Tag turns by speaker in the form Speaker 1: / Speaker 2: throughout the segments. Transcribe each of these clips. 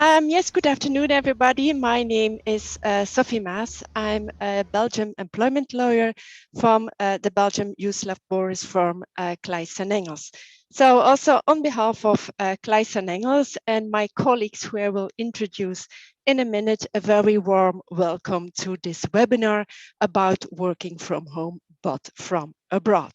Speaker 1: Yes, good afternoon, everybody. My name is Sophie Maas. I'm a Belgian employment lawyer from the Belgium Ius Laboris firm Claeys Engels. So also on behalf of Claeys Engels and my colleagues who I will introduce in a minute, a very warm welcome to this webinar about working from home, but from abroad.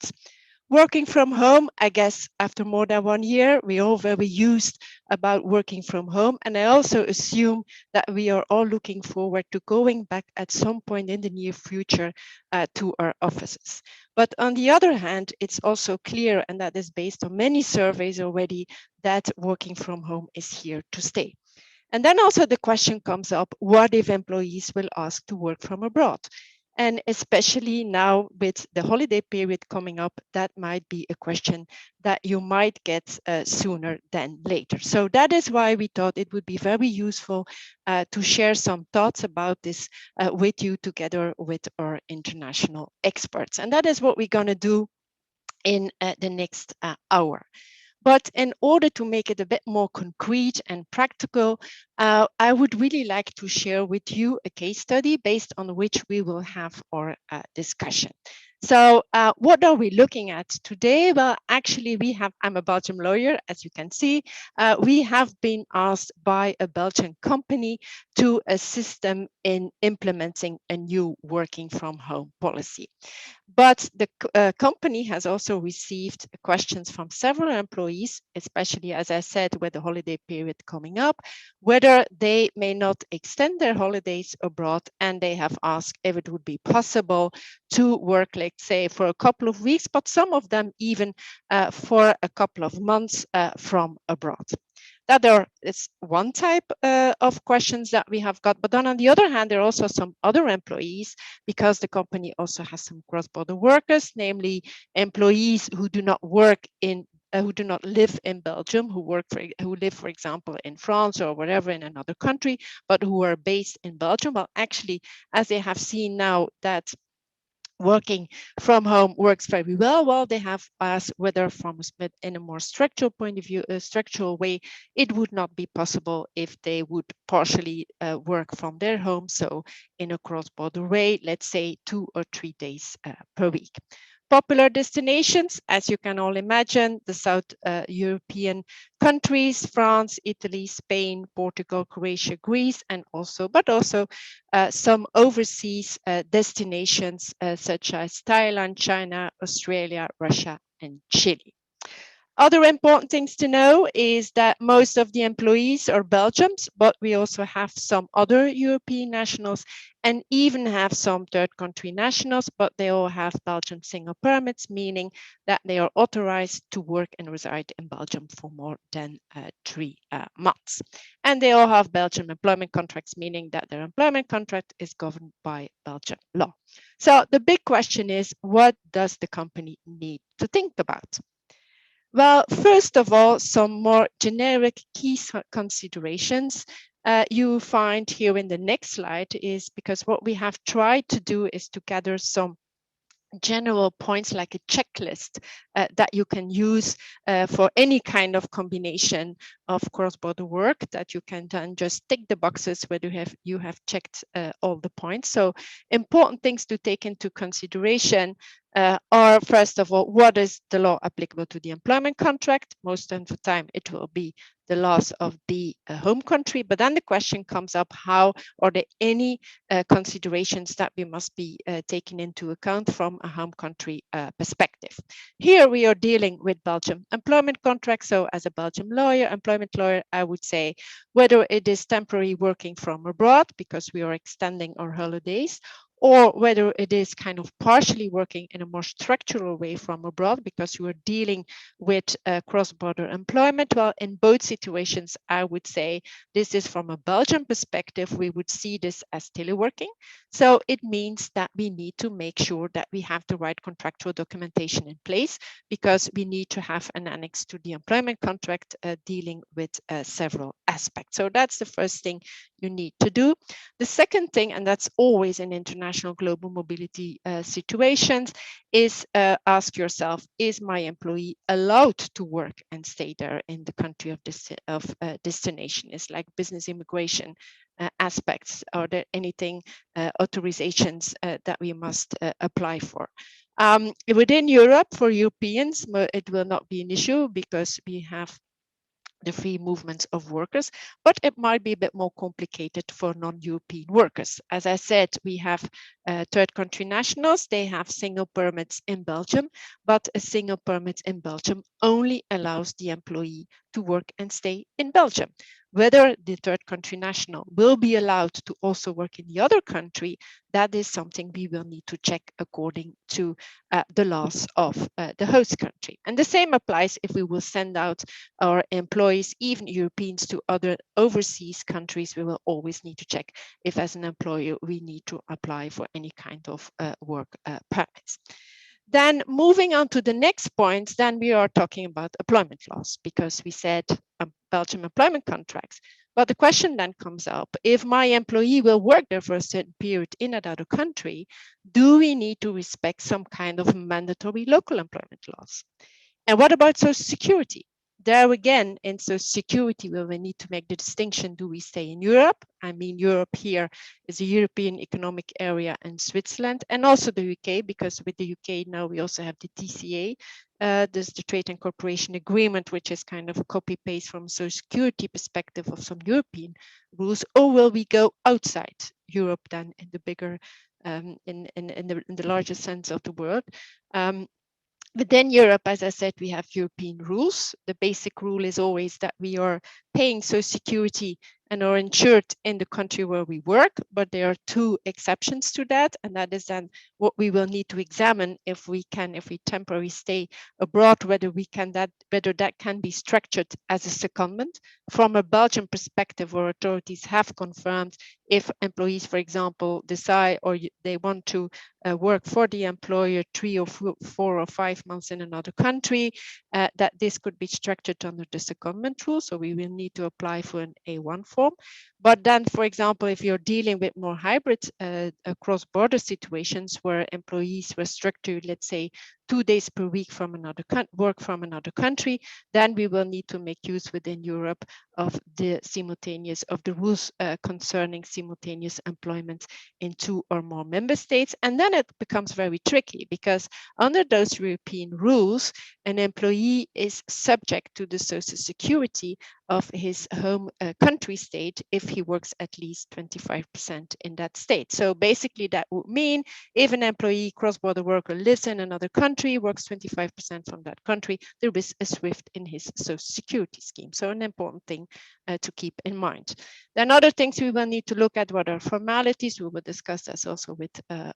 Speaker 1: Working from home, I guess after more than 1 year, we all very used about working from home. And I also assume that we are all looking forward to going back at some point in the near future to our offices. But on the other hand, it's also clear, and that is based on many surveys already, that working from home is here to stay. And then also the question comes up, what if employees will ask to work from abroad? And especially now with the holiday period coming up, that might be a question that you might get sooner than later. So that is why we thought it would be very useful to share some thoughts about this with you together with our international experts. And that is what we're going to do in the next hour. But in order to make it a bit more concrete and practical, I would really like to share with you a case study based on which we will have our discussion. So what are we looking at today? Well, actually, I'm a Belgian lawyer, as you can see. We have been asked by a Belgian company to assist them in implementing a new working from home policy. But the company has also received questions from several employees, especially, as I said, with the holiday period coming up, whether they may not extend their holidays abroad, and they have asked if it would be possible to work, let's say, for a couple of weeks, but some of them even for a couple of months from abroad. That is one type of questions that we have got. But then on the other hand, there are also some other employees, because the company also has some cross-border workers, namely employees who do not work in who do not live in Belgium, who live, for example, in France or wherever in another country, but who are based in Belgium. Well, actually, as they have seen now that working from home works very well, while they have asked whether in a more structural point of view, a structural way, it would not be possible if they would partially work from their home. So in a cross-border way, let's say 2 or 3 days per week. Popular destinations, as you can all imagine, the South European countries, France, Italy, Spain, Portugal, Croatia, Greece, but also some overseas destinations such as Thailand, China, Australia, Russia, and Chile. Other important things to know is that most of the employees are Belgians, but we also have some other European nationals and even have some third country nationals, but they all have Belgian single permits, meaning that they are authorized to work and reside in Belgium for more than 3 months. And they all have Belgian employment contracts, meaning that their employment contract is governed by Belgian law. So the big question is, what does the company need to think about? Well, first of all, some more generic key considerations you find here in the next slide is because what we have tried to do is to gather some general points like a checklist that you can use for any kind of combination of cross-border work, that you can then just tick the boxes whether you have checked all the points. So important things to take into consideration are, first of all, what is the law applicable to the employment contract? Most of the time it will be the laws of the home country, but then the question comes up, how are there any considerations that we must be taken into account from a home country perspective? Here we are dealing with Belgium employment contracts. So as a Belgian employment lawyer, I would say whether it is temporary working from abroad because we are extending our holidays, or whether it is kind of partially working in a more structural way from abroad because you are dealing with cross-border employment. Well, in both situations, I would say this is from a Belgian perspective, we would see this as teleworking. So it means that we need to make sure that we have the right contractual documentation in place, because we need to have an annex to the employment contract dealing with several aspects. So that's the first thing you need to do. The second thing, and that's always in international international global mobility situations is ask yourself, is my employee allowed to work and stay there in the country of destination? It's like business immigration aspects. Are there anything authorizations that we must apply for? Within Europe, for Europeans, it will not be an issue because we have the free movements of workers, but it might be a bit more complicated for non-European workers. As I said, we have third country nationals. They have single permits in Belgium, but a single permit in Belgium only allows the employee to work and stay in Belgium. Whether the third country national will be allowed to also work in the other country, that is something we will need to check according to the laws of the host country. And the same applies if we will send out our employees, even Europeans, to other overseas countries. We will always need to check if as an employer we need to apply for any kind of work permits. Then moving on to the next point, then we are talking about employment laws, because we said Belgian employment contracts. But the question then comes up, if my employee will work there for a certain period in another country, do we need to respect some kind of mandatory local employment laws? And what about Social Security? There again, in Social Security, we will need to make the distinction, do we stay in Europe? I mean, Europe here is a European Economic Area and Switzerland, and also the UK, because with the UK now we also have the TCA, there's the Trade and Cooperation Agreement, which is kind of a copy-paste from Social Security perspective of some European rules, or will we go outside Europe then in the bigger, in the larger sense of the word? Within Europe, as I said, we have European rules. The basic rule is always that we are paying Social Security and are insured in the country where we work, but there are two exceptions to that, and that is then what we will need to examine if we temporarily stay abroad, whether that can be structured as a secondment. From a Belgian perspective, where authorities have confirmed if employees, for example, decide or they want to work for the employer 3 or 4 or 5 months in another country, that this could be structured under the secondment rule. So we will need to apply for an A1 form. But then, for example, if you're dealing with more hybrid cross-border situations where employees were structured, let's say, 2 days per week from another work from another country, then we will need to make use within Europe of the rules concerning simultaneous employment in 2 or more member states. And then it becomes very tricky, because under those European rules, an employee is subject to the Social Security of his home country state if he works at least 25% in that state. So basically that would mean if an employee, cross-border worker, lives in another country, works 25% from that country, there is a SWIFT in his Social Security scheme. So an important thing to keep in mind. Then other things we will need to look at, what are formalities. We will discuss this also with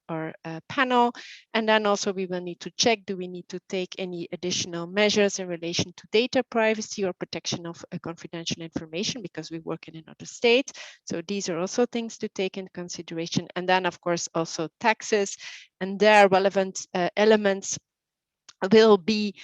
Speaker 1: our panel. And then also we will need to check, do we need to take any additional measures in relation to data privacy or protection of confidential information, because we work in another state. So these are also things to take into consideration. And then of course also taxes and their relevant elements will be,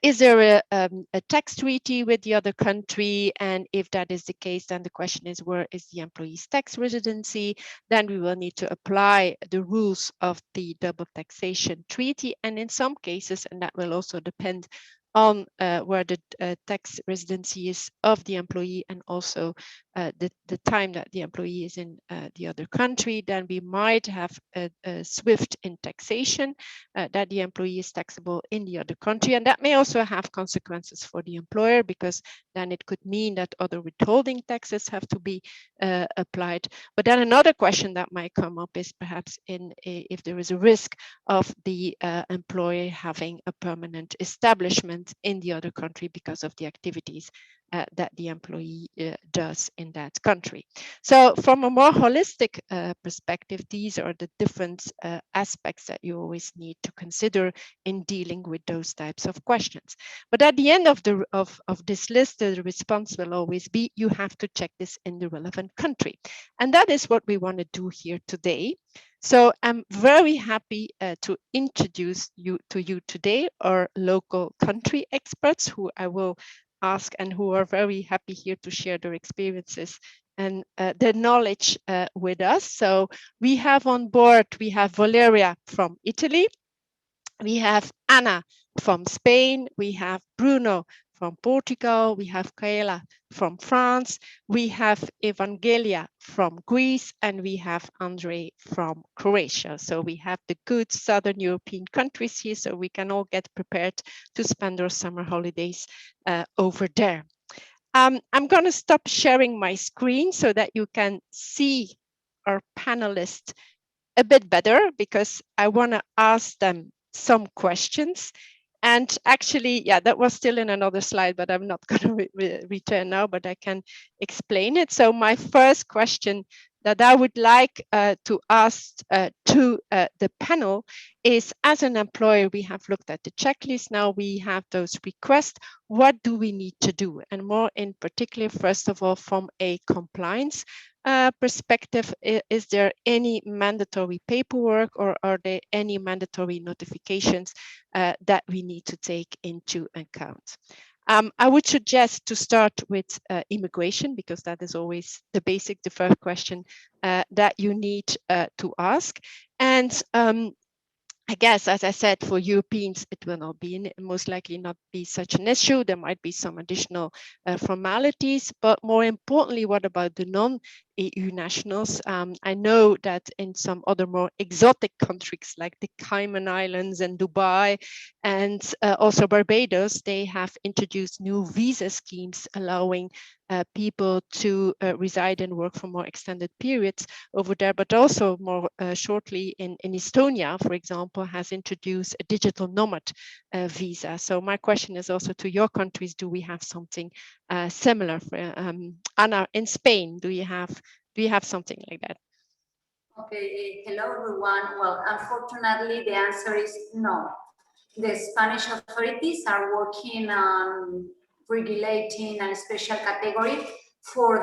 Speaker 1: is there a tax treaty with the other country? And if that is the case, then the question is, where is the employee's tax residency? Then we will need to apply the rules of the double taxation treaty. And in some cases, and that will also depend on where the tax residency is of the employee, and also the time that the employee is in the other country, then we might have a SWIFT in taxation, that the employee is taxable in the other country. And that may also have consequences for the employer, because then it could mean that other withholding taxes have to be applied. But then another question that might come up is perhaps if there is a risk of the employer having a permanent establishment in the other country because of the activities that the employee does in that country. So from a more holistic perspective, these are the different aspects that you always need to consider in dealing with those types of questions. But at the end of this list, the response will always be, you have to check this in the relevant country. And that is what we want to do here today. So I'm very happy to introduce to you today our local country experts, who I will ask and who are very happy here to share their experiences and their knowledge with us. So we have on board, we have Valeria from Italy, we have Anna from Spain, we have Bruno from Portugal, we have Kaela from France, we have Evangelia from Greece, and we have Andre from Croatia. So we have the good Southern European countries here, so we can all get prepared to spend our summer holidays over there. I'm going to stop sharing my screen so that you can see our panelists a bit better, because I want to ask them some questions. And actually, yeah, that was still in another slide, but I'm not going to return now, but I can explain it. So my first question that I would like to ask to the panel is, as an employer, we have looked at the checklist. Now we have those requests. What do we need to do? And more in particular, first of all, from a compliance perspective, is there any mandatory paperwork, or are there any mandatory notifications that we need to take into account? I would suggest to start with immigration, because that is always the basic, the first question that you need to ask. And I guess, as I said, for Europeans, it will not be, most likely not be such an issue. There might be some additional formalities, but more importantly, what about the non-EU nationals? I know that in some other more exotic countries like the Cayman Islands and Dubai and also Barbados, they have introduced new visa schemes allowing people to reside and work for more extended periods over there, but also more shortly in Estonia, for example, has introduced a digital nomad visa. So my question is also to your countries, do we have something similar? Anna, in Spain, do you have something like that?
Speaker 2: Okay, hello everyone. Well, unfortunately, the answer is no. The Spanish authorities are working on regulating a special category for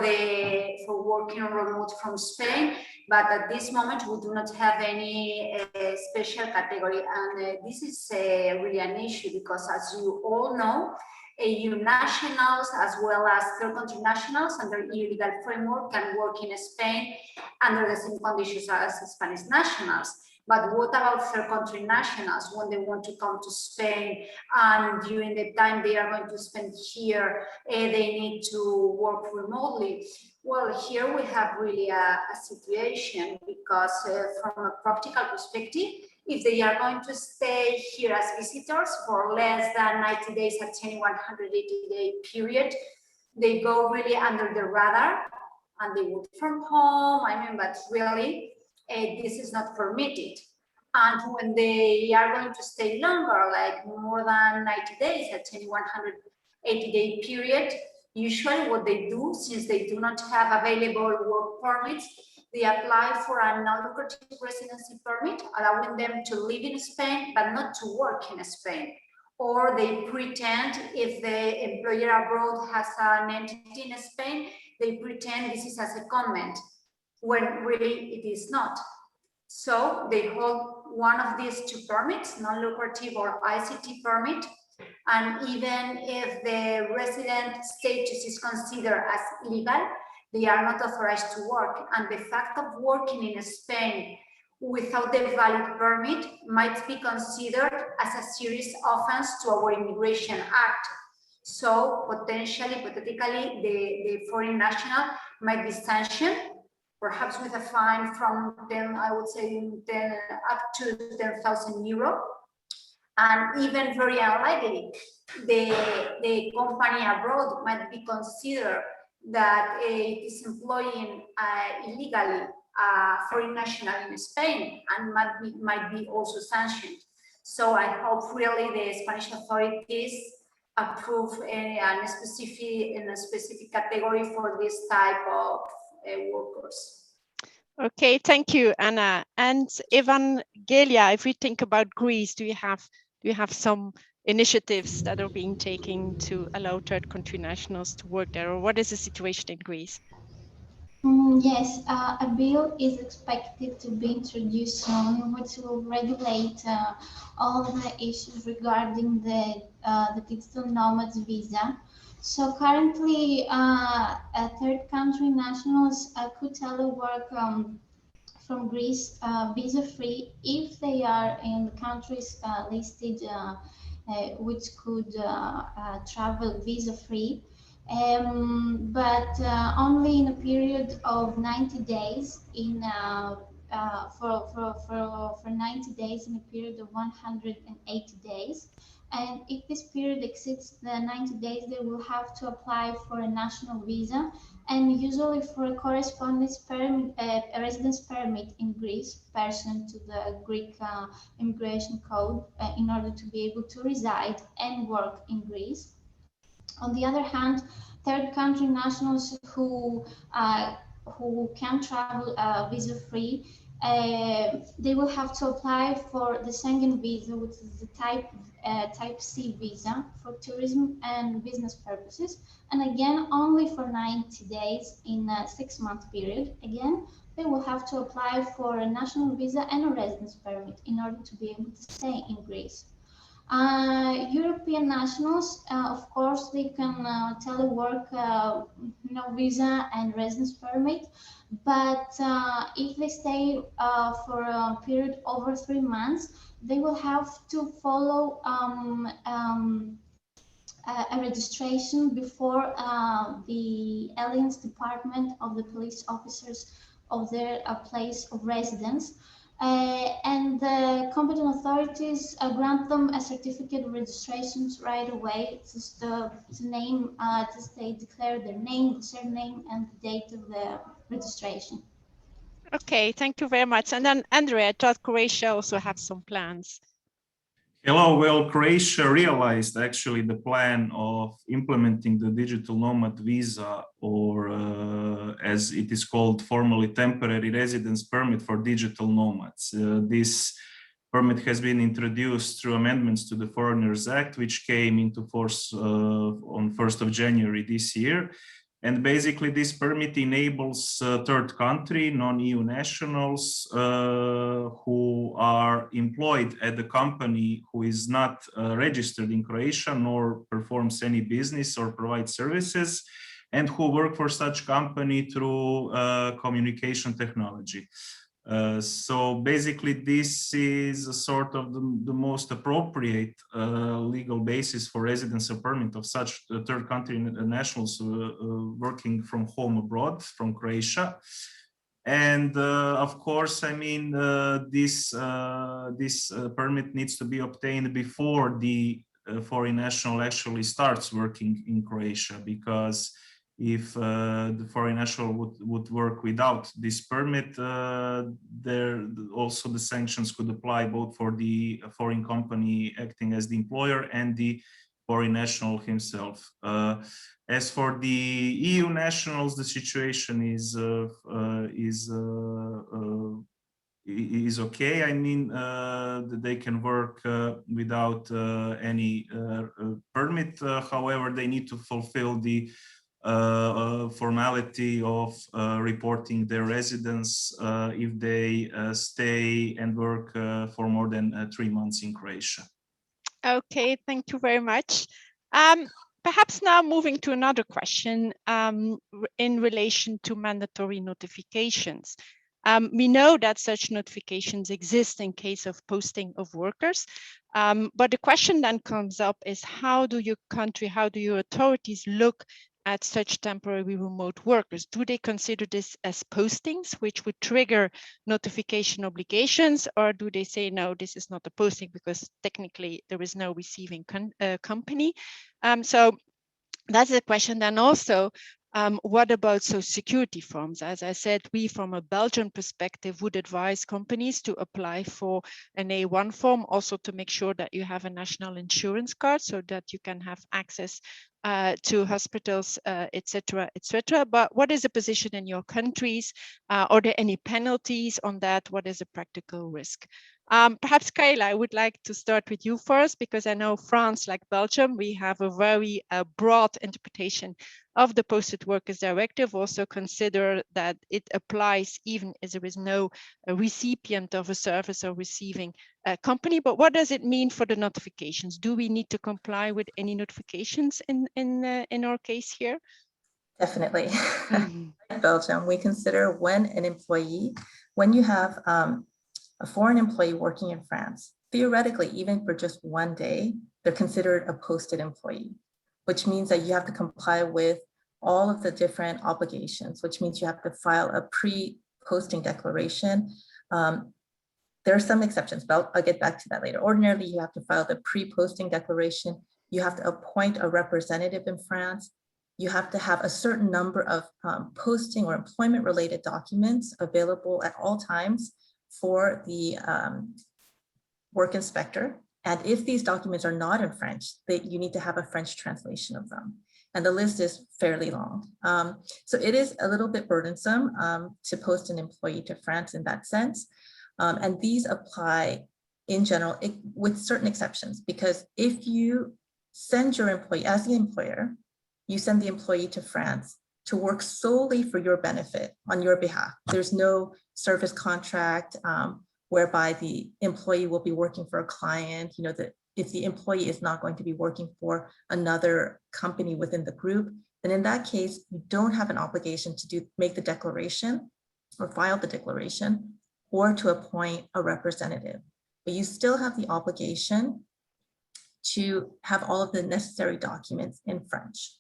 Speaker 2: working on remote from Spain, but at this moment we do not have any special category, and this is really an issue, because as you all know, EU nationals as well as third country nationals under EU legal framework can work in Spain under the same conditions as Spanish nationals. But what about third country nationals when they want to come to Spain, and during the time they are going to spend here, they need to work remotely? Well, here we have really a situation, because from a practical perspective, if they are going to stay here as visitors for less than 90 days at any 180-day period, they go really under the radar and they work from home. I mean, but really, this is not permitted. And when they are going to stay longer, like more than 90 days at any 180-day period, usually what they do, since they do not have available work permits, they apply for a non-lucrative residency permit, allowing them to live in Spain, but not to work in Spain. Or they pretend, if the employer abroad has an entity in Spain, they pretend this is a secondment, when really it is not. So they hold one of these two permits, non-lucrative or ICT permit, and even if the resident status is considered as legal, they are not authorized to work. And the fact of working in Spain without the valid permit might be considered as a serious offense to our Immigration Act. So potentially, hypothetically, the foreign national might be sanctioned, perhaps with a fine from 10, I would say 10, up to 10,000 euro. And even very unlikely, the company abroad might be considered that it is employing illegally a foreign national in Spain, and might be also sanctioned. So I hope really the Spanish authorities approve in a specific category for this type of workers.
Speaker 1: Okay, thank you, Anna. And Evangelia, if we think about Greece, do you have some initiatives that are being taken to allow third country nationals to work there, or what is the situation in Greece?
Speaker 3: Yes, a bill is expected to be introduced soon, which will regulate all the issues regarding the digital nomads visa. So currently, third country nationals could telework from Greece visa-free if they are in the countries listed which could travel visa-free. But only in a period of 90 days for 90 days in a period of 180 days. And if this period exceeds the 90 days, they will have to apply for a national visa and usually for a correspondence permit, a residence permit in Greece, pursuant to the Greek immigration code, in order to be able to reside and work in Greece. On the other hand, third country nationals who can travel visa-free, they will have to apply for the Schengen visa, which is the type C visa for tourism and business purposes, and again only for 90 days in a 6-month period. Again, they will have to apply for a national visa and a residence permit in order to be able to stay in Greece. European nationals, of course, they can telework, no visa and residence permit, but if they stay for a period over 3 months, they will have to follow a registration before the aliens department of the police officers of their place of residence. And the competent authorities grant them a certificate of registrations right away. Just name, just they declare their name, the surname, and the date of the registration.
Speaker 1: Okay, thank you very much. And then Andrea, I thought Croatia also have some plans.
Speaker 4: Hello. Well, Croatia realized actually the plan of implementing the digital nomad visa, or as it is called formally, temporary residence permit for digital nomads. This permit has been introduced through amendments to the Foreigners Act, which came into force on 1st of January this year. And basically, this permit enables third country non-EU nationals who are employed at the company who is not registered in Croatia nor performs any business or provides services, and who work for such company through communication technology. So basically, this is a sort of the most appropriate legal basis for residence or permit of such third country nationals working from home abroad, from Croatia. And of course, I mean, this permit needs to be obtained before the foreign national actually starts working in Croatia, because if the foreign national would work without this permit, there also the sanctions could apply both for the foreign company acting as the employer and the foreign national himself. As for the EU nationals, the situation is okay. I mean, they can work without any permit. However, they need to fulfill the formality of reporting their residence if they stay and work for more than 3 months in Croatia.
Speaker 1: Okay, thank you very much. Perhaps now moving to another question in relation to mandatory notifications. We know that such notifications exist in case of posting of workers, but the question then comes up is how do your country, how do your authorities look at such temporary remote workers? Do they consider this as postings, which would trigger notification obligations, or do they say, no, this is not a posting because technically there is no receiving company? So that's the question. Then also, what about social security forms? As I said, we from a Belgian perspective would advise companies to apply for an A1 form, also to make sure that you have a national insurance card so that you can have access to hospitals, etc., etc. But what is the position in your countries? Are there any penalties on that? What is the practical risk? Perhaps, Kayla, I would like to start with you first, because I know France, like Belgium, we have a very broad interpretation of the Posted Workers Directive also consider that it applies even as there is no recipient of a service or receiving company. But what does it mean for the notifications? Do we need to comply with any notifications in our case here?
Speaker 5: Definitely. In Belgium, we consider when you have a foreign employee working in France, theoretically, even for just one day, they're considered a posted employee, which means that you have to comply with all of the different obligations, which means you have to file a pre-posting declaration. There are some exceptions, but I'll get back to that later. Ordinarily, you have to file the pre-posting declaration. You have to appoint a representative in France. You have to have a certain number of posting or employment-related documents available at all times for the work inspector. And if these documents are not in French, you need to have a French translation of them. And the list is fairly long. So it is a little bit burdensome to post an employee to France in that sense. And these apply in general with certain exceptions, because if you send your employee, as the employer, you send the employee to France to work solely for your benefit on your behalf. There's no service contract whereby the employee will be working for a client, if the employee is not going to be working for another company within the group, then in that case, you don't have an obligation to make the declaration or file the declaration or to appoint a representative. But you still have the obligation to have all of the necessary documents in French.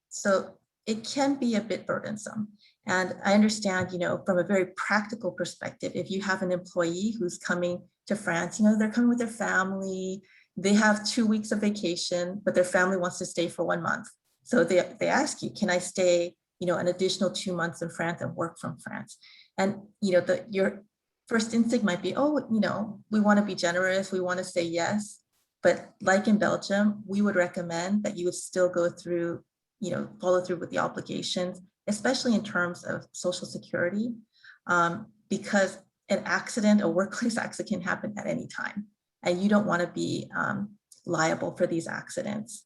Speaker 5: So it can be a bit burdensome. And I understand, from a very practical perspective, if you have an employee who's coming to France, they're coming with their family, they have 2 weeks of vacation, but their family wants to stay for 1 month. So they ask you, can I stay, an additional 2 months in France and work from France? And, your first instinct might be, we want to be generous, we want to say yes. But like in Belgium, we would recommend that you would still go through, follow through with the obligations, especially in terms of Social Security, because a workplace accident can happen at any time, and you don't want to be liable for these accidents.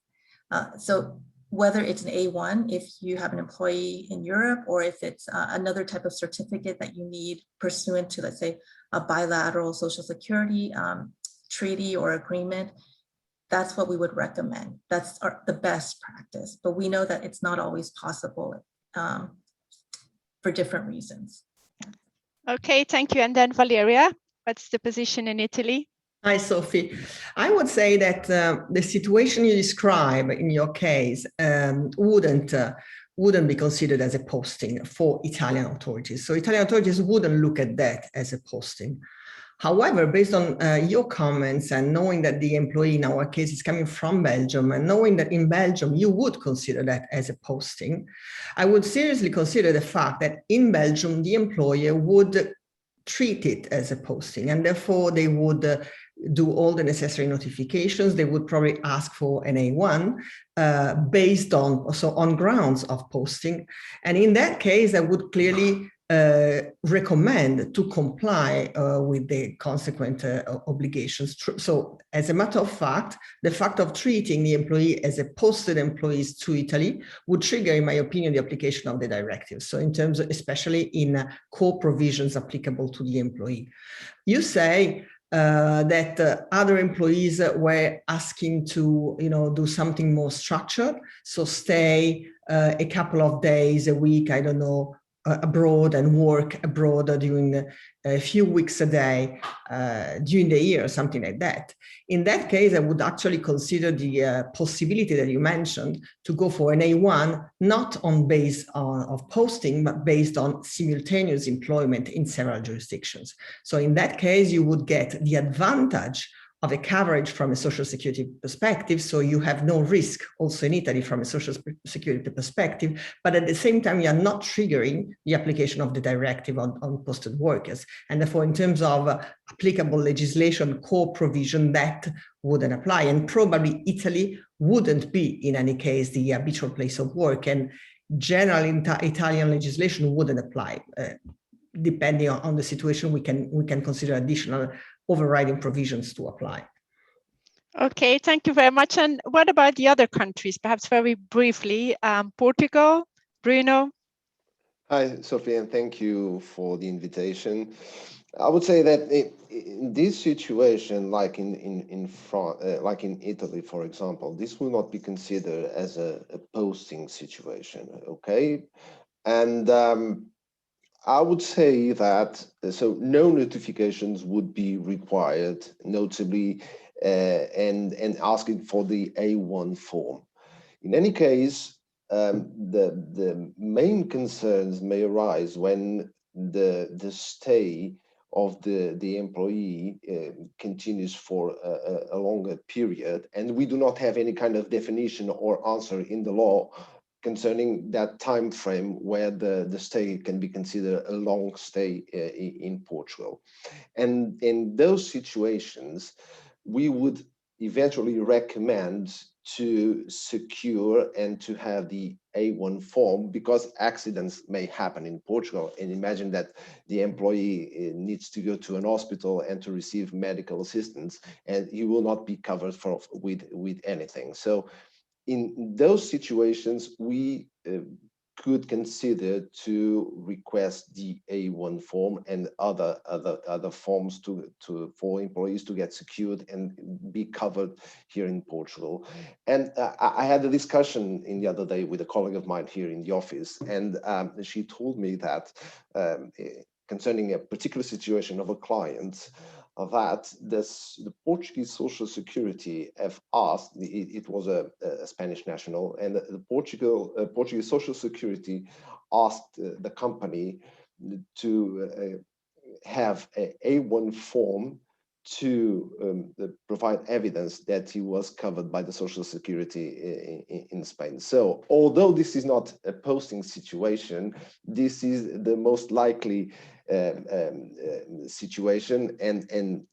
Speaker 5: So whether it's an A1, if you have an employee in Europe, or if it's another type of certificate that you need pursuant to, let's say, a bilateral Social Security treaty or agreement, that's what we would recommend. That's the best practice, but we know that it's not always possible for different reasons.
Speaker 1: Okay, thank you. And then Valeria, what's the position in Italy?
Speaker 6: Hi, Sophie. I would say that the situation you describe in your case wouldn't be considered as a posting for Italian authorities. So Italian authorities wouldn't look at that as a posting. However, based on your comments and knowing that the employee in our case is coming from Belgium, and knowing that in Belgium you would consider that as a posting, I would seriously consider the fact that in Belgium the employer would treat it as a posting, and therefore they would do all the necessary notifications. They would probably ask for an A1 based on grounds of posting. And in that case, I would clearly recommend to comply with the consequent obligations. So as a matter of fact, the fact of treating the employee as a posted employee to Italy would trigger, in my opinion, the application of the directive. So in terms of, especially in core provisions applicable to the employee. You say that other employees were asking to, do something more structured. So stay a couple of days a week, I don't know, abroad and work abroad during a few weeks a day during the year or something like that. In that case, I would actually consider the possibility that you mentioned to go for an A1, not on base of posting, but based on simultaneous employment in several jurisdictions. So in that case, you would get the advantage of a coverage from a social security perspective, so you have no risk also in Italy from a social security perspective, but at the same time you are not triggering the application of the directive on posted workers. And therefore, in terms of applicable legislation core provision, that wouldn't apply, and probably Italy wouldn't be in any case the habitual place of work, and generally Italian legislation wouldn't apply. Depending on the situation, we can consider additional overriding provisions to apply.
Speaker 1: Okay, thank you very much. And what about the other countries? Perhaps very briefly, Portugal, Bruno.
Speaker 7: Hi, Sophie, and thank you for the invitation. I would say that in this situation, like in France, like in Italy, for example, this will not be considered as a posting situation, okay? And I would say that so no notifications would be required, notably, and asking for the A1 form. In any case, the main concerns may arise when the stay of the employee continues for a longer period, and we do not have any kind of definition or answer in the law concerning that time frame where the stay can be considered a long stay in Portugal. And in those situations, we would eventually recommend to secure and to have the A1 form, because accidents may happen in Portugal. And imagine that the employee needs to go to an hospital and to receive medical assistance, and you will not be covered with anything. So in those situations, we could consider to request the A1 form and other forms for employees to get secured and be covered here in Portugal. And I had a discussion in the other day with a colleague of mine here in the office, and she told me that concerning a particular situation of a client, that the Portuguese Social Security have asked, it was a Spanish national, and the Portuguese Social Security asked the company to have a A1 form to provide evidence that he was covered by the Social Security in Spain. So although this is not a posting situation, this is the most likely situation, and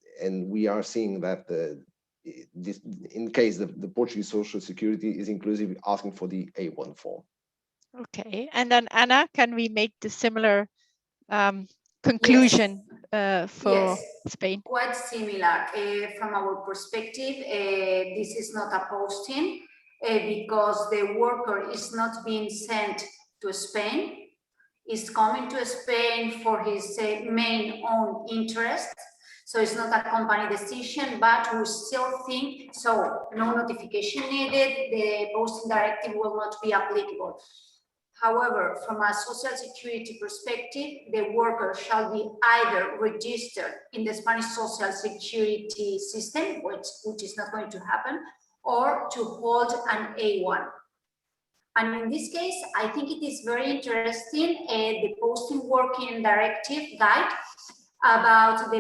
Speaker 7: we are seeing that this, in case the Portuguese Social Security is inclusive asking for the A1 form.
Speaker 1: Okay, and then Anna, can we make the similar conclusion for Spain?
Speaker 2: Quite similar. From our perspective, this is not a posting because the worker is not being sent to Spain. Is coming to Spain for his main own interest. So it's not a company decision, but we still think, so no notification needed, the posting directive will not be applicable. However, from a social security perspective, the worker shall be either registered in the Spanish social security system, which is not going to happen, or to hold an A1. And in this case, I think it is very interesting, the posting working directive guide about the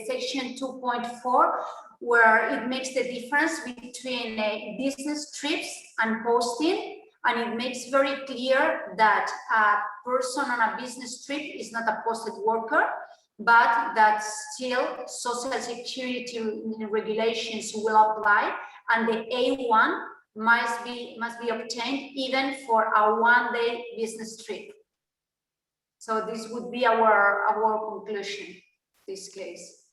Speaker 2: section 2.4, where it makes the difference between business trips and posting. And it makes very clear that a person on a business trip is not a posted worker, but that still social security regulations will apply, and the A1 must be obtained even for a one-day business trip. So this would be our conclusion in this case.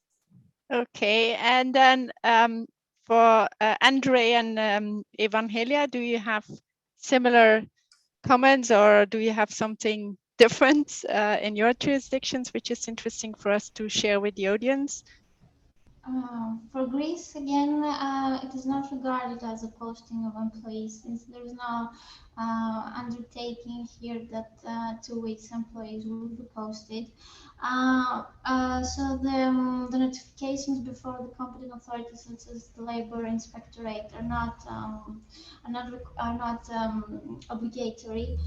Speaker 1: Okay, and then for Andre and Evangelia, do you have similar comments, or do you have something different in your jurisdictions which is interesting for us to share with the audience?
Speaker 3: For Greece, again, it is not regarded as a posting of employees, since there is no undertaking here that 2 weeks employees will be posted. So the notifications before the competent authorities, such as the Labor Inspectorate, are not obligatory.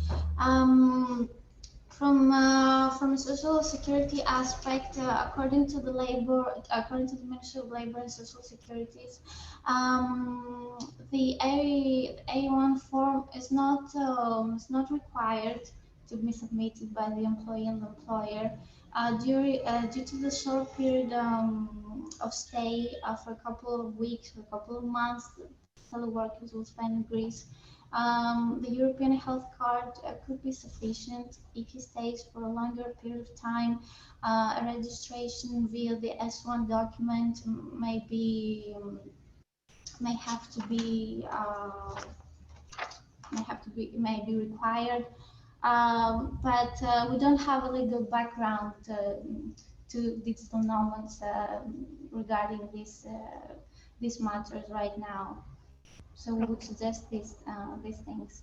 Speaker 3: From a social security aspect, according to the Ministry of Labor and Social Securities, the A1 form is not required to be submitted by the employee and the employer due to the short period of stay for a couple of weeks or a couple of months. Teleworkers will spend in Greece. The European health card could be sufficient if he stays for a longer period of time. A registration via the S1 document may be required, but we don't have a legal background to digital nomads regarding these matters right now. So we would suggest these things.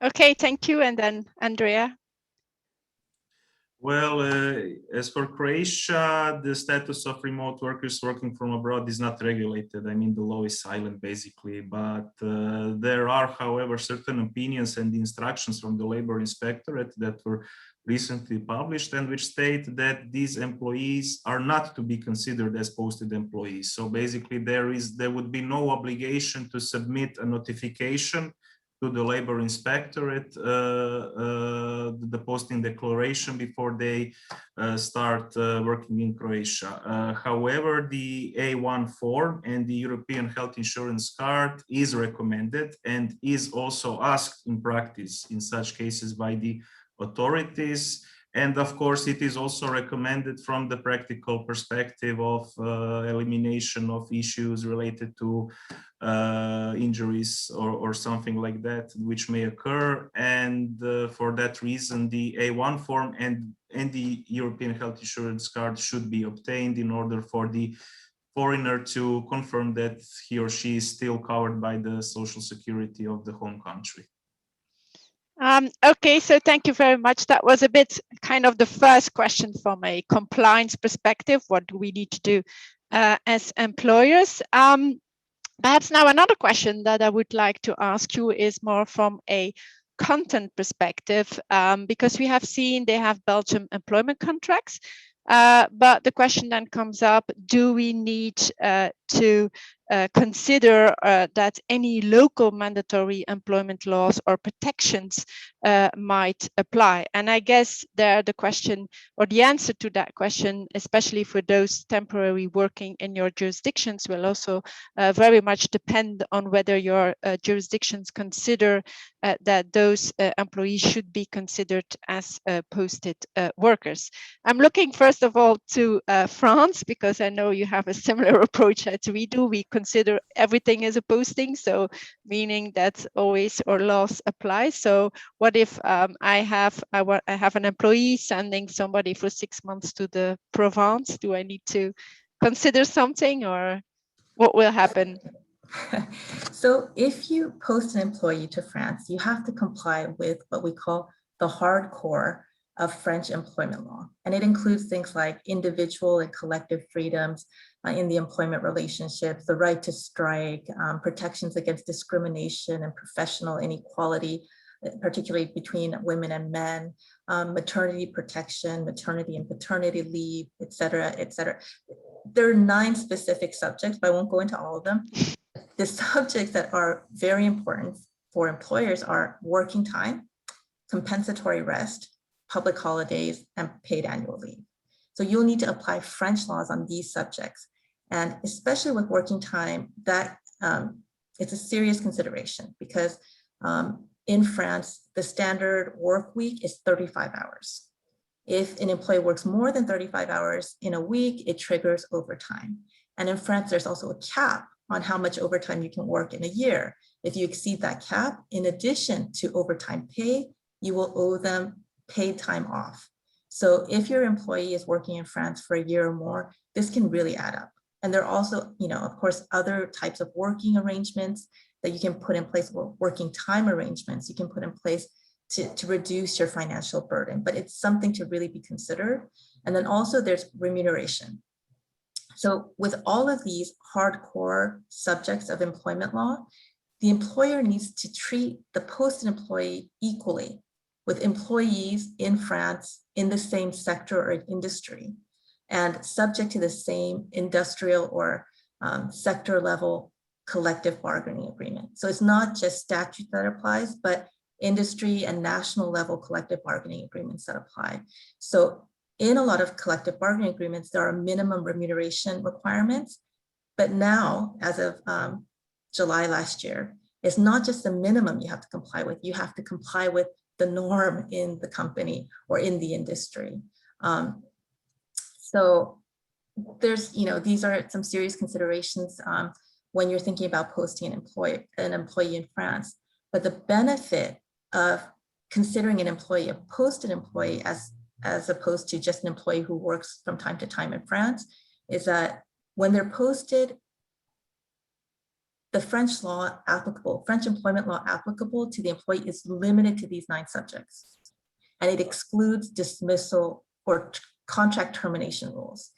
Speaker 1: Okay, thank you. And then Andrea.
Speaker 4: Well, as for Croatia, the status of remote workers working from abroad is not regulated. I mean, the law is silent basically, but there are, however, certain opinions and instructions from the labor inspectorate that were recently published and which state that these employees are not to be considered as posted employees. So basically there would be no obligation to submit a notification to the labor inspectorate, the posting declaration before they start working in Croatia. However, the A1 form and the European health insurance card is recommended and is also asked in practice in such cases by the authorities. And of course, it is also recommended from the practical perspective of elimination of issues related to injuries or something like that, which may occur. And for that reason, the A1 form and the European health insurance card should be obtained in order for the foreigner to confirm that he or she is still covered by the social security of the home country.
Speaker 1: Okay, so thank you very much. That was a bit kind of the first question from a compliance perspective. What do we need to do as employers? Perhaps now another question that I would like to ask you is more from a content perspective, because we have seen they have Belgium employment contracts, but the question then comes up, do we need to consider that any local mandatory employment laws or protections might apply? And I guess there the question or the answer to that question, especially for those temporary working in your jurisdictions, will also very much depend on whether your jurisdictions consider that those employees should be considered as posted workers. I'm looking first of all to France, because I know you have a similar approach as we do. We consider everything as a posting, so meaning that always our laws apply. So what if I have an employee sending somebody for 6 months to the Provence? Do I need to consider something, or what will happen?
Speaker 5: So if you post an employee to France, you have to comply with what we call the hardcore of French employment law. And it includes things like individual and collective freedoms in the employment relationships, the right to strike, protections against discrimination and professional inequality, particularly between women and men, maternity protection, maternity and paternity leave, et cetera, et cetera. There are 9 specific subjects, but I won't go into all of them. The subjects that are very important for employers are working time, compensatory rest, public holidays, and paid annual leave. So you'll need to apply French laws on these subjects. And especially with working time, that it's a serious consideration, because in France, the standard work week is 35 hours. If an employee works more than 35 hours in a week, it triggers overtime. And in France, there's also a cap on how much overtime you can work in a year. If you exceed that cap, in addition to overtime pay, you will owe them paid time off. So if your employee is working in France for a year or more, this can really add up. And there are also, of course, other types of working arrangements that you can put in place, or working time arrangements you can put in place to reduce your financial burden, but it's something to really be considered. And then also there's remuneration. So with all of these hardcore subjects of employment law, the employer needs to treat the posted employee equally with employees in France in the same sector or industry, and subject to the same industrial or sector level collective bargaining agreement. So it's not just statute that applies, but industry and national level collective bargaining agreements that apply. So in a lot of collective bargaining agreements, there are minimum remuneration requirements, but now, as of July last year, It's not just the minimum you have to comply with, you have to comply with the norm in the company or in the industry. So there's, these are some serious considerations when you're thinking about posting an employee in France. But the benefit of considering an employee, a posted employee, as opposed to just an employee who works from time to time in France, is that when they're posted, the French employment law applicable to the employee is limited to these 9 subjects. And it excludes dismissal or contract termination rules.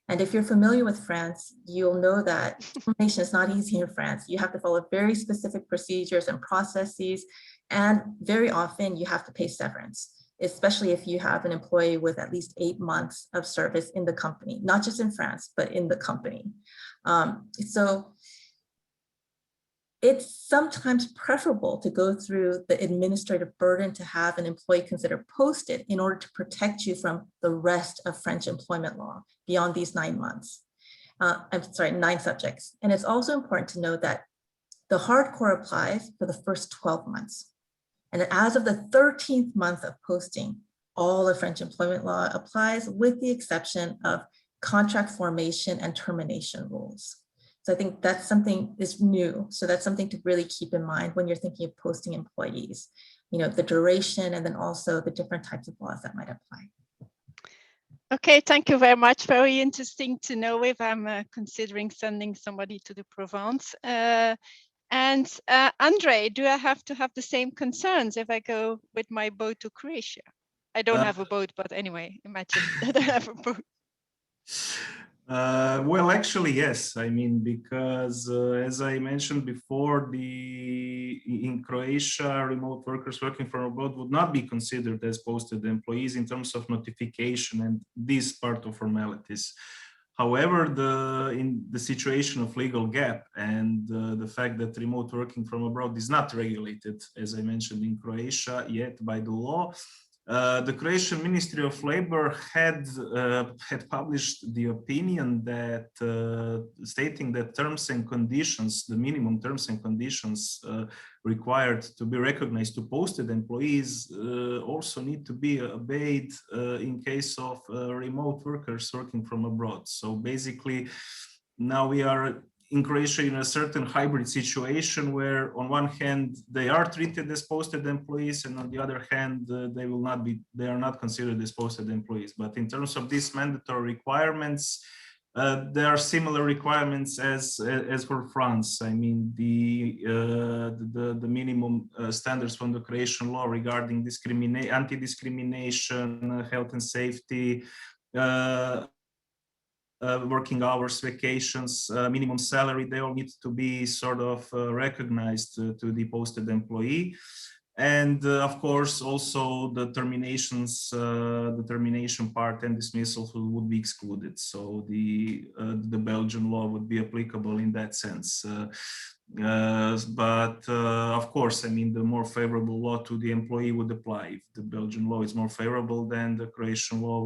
Speaker 5: And if you're familiar with France, you'll know that termination is not easy in France. You have to follow very specific procedures and processes, and very often you have to pay severance, especially if you have an employee with at least 8 months of service in the company, not just in France, but in the company. So it's sometimes preferable to go through the administrative burden to have an employee considered posted in order to protect you from the rest of French employment law beyond these 9 months. 9 subjects. And it's also important to note that the hardcore applies for the first 12 months. And as of the 13th month of posting, all of French employment law applies, with the exception of contract formation and termination rules. So I think that's something is new. So that's something to really keep in mind when you're thinking of posting employees, the duration, and then also the different types of laws that might apply.
Speaker 1: Okay, thank you very much. Very interesting to know if I'm considering sending somebody to the Provence. And Andre, do I have to have the same concerns if I go with my boat to Croatia? I don't have a boat, but anyway, imagine that I have a boat.
Speaker 4: Well, actually, yes. I mean, because as I mentioned before, in Croatia, remote workers working from abroad would not be considered as posted employees in terms of notification and this part of formalities. However, in the situation of legal gap and the fact that remote working from abroad is not regulated, as I mentioned, in Croatia yet by the law, the Croatian Ministry of Labor had published the opinion that stating that terms and conditions, the minimum terms and conditions required to be recognized to posted employees also need to be obeyed in case of remote workers working from abroad. So basically, now we are in Croatia in a certain hybrid situation where on one hand they are treated as posted employees, and on the other hand they are not considered as posted employees. But in terms of these mandatory requirements, there are similar requirements as for France. I mean, the minimum standards from the Croatian law regarding anti-discrimination, health and safety, working hours, vacations, minimum salary, they all need to be sort of recognized to the posted employee. And of course, also the termination part and dismissal would be excluded. So the Belgian law would be applicable in that sense. But of course, I mean, the more favorable law to the employee would apply. If the Belgian law is more favorable, then the Croatian law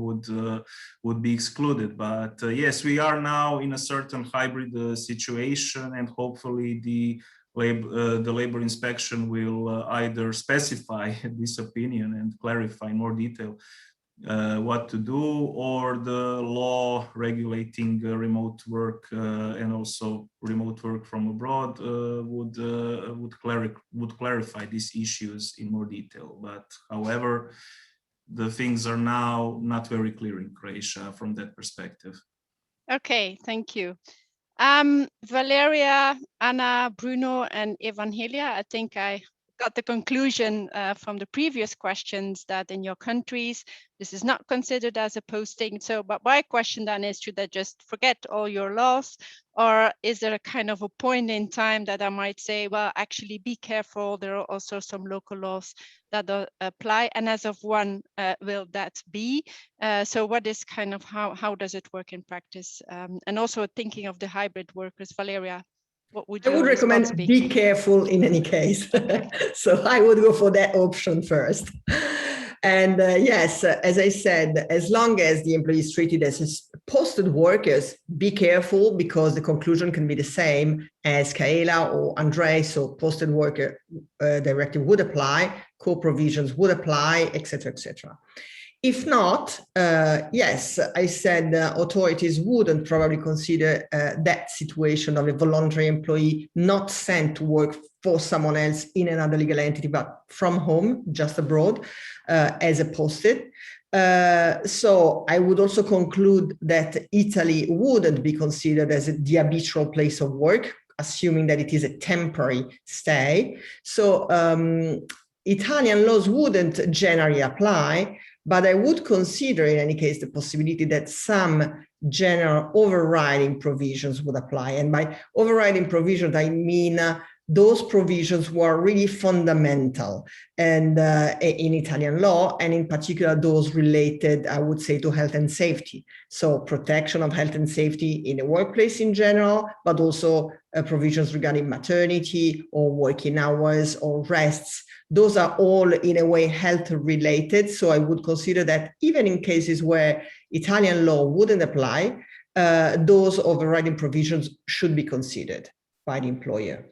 Speaker 4: would be excluded. But yes, we are now in a certain hybrid situation, and hopefully the labor inspection will either specify this opinion and clarify in more detail what to do, or the law regulating remote work and also remote work from abroad would clarify these issues in more detail. But however, the things are now not very clear in Croatia from that perspective.
Speaker 1: Okay, thank you. Valeria, Anna, Bruno, and Evangelia, I think I got the conclusion from the previous questions that in your countries, this is not considered as a posting. So, but my question then is, should I just forget all your laws? Or is there a kind of a point in time that I might say, well, actually be careful, there are also some local laws that apply, and as of when will that be? So what is kind of, how does it work in practice? And also thinking of the hybrid workers, Valeria, what would you
Speaker 6: recommend
Speaker 1: be?
Speaker 6: Be careful in any case. So I would go for that option first. And yes, as I said, as long as the employee is treated as posted workers, be careful, because the conclusion can be the same as Kaela or Andrei. So posted worker directive would apply, co-provisions would apply, etc., etc. If not, yes, I said authorities wouldn't probably consider that situation of a voluntary employee not sent to work for someone else in another legal entity, but from home, just abroad, as a posted. So I would also conclude that Italy wouldn't be considered as the habitual place of work, assuming that it is a temporary stay. So Italian laws wouldn't generally apply, but I would consider in any case the possibility that some general overriding provisions would apply. And by overriding provisions, I mean those provisions were really fundamental and in Italian law, and in particular those related, I would say, to health and safety. So protection of health and safety in the workplace in general, but also provisions regarding maternity or working hours or rests. Those are all in a way health related. So I would consider that even in cases where Italian law wouldn't apply, those overriding provisions should be considered by the employer.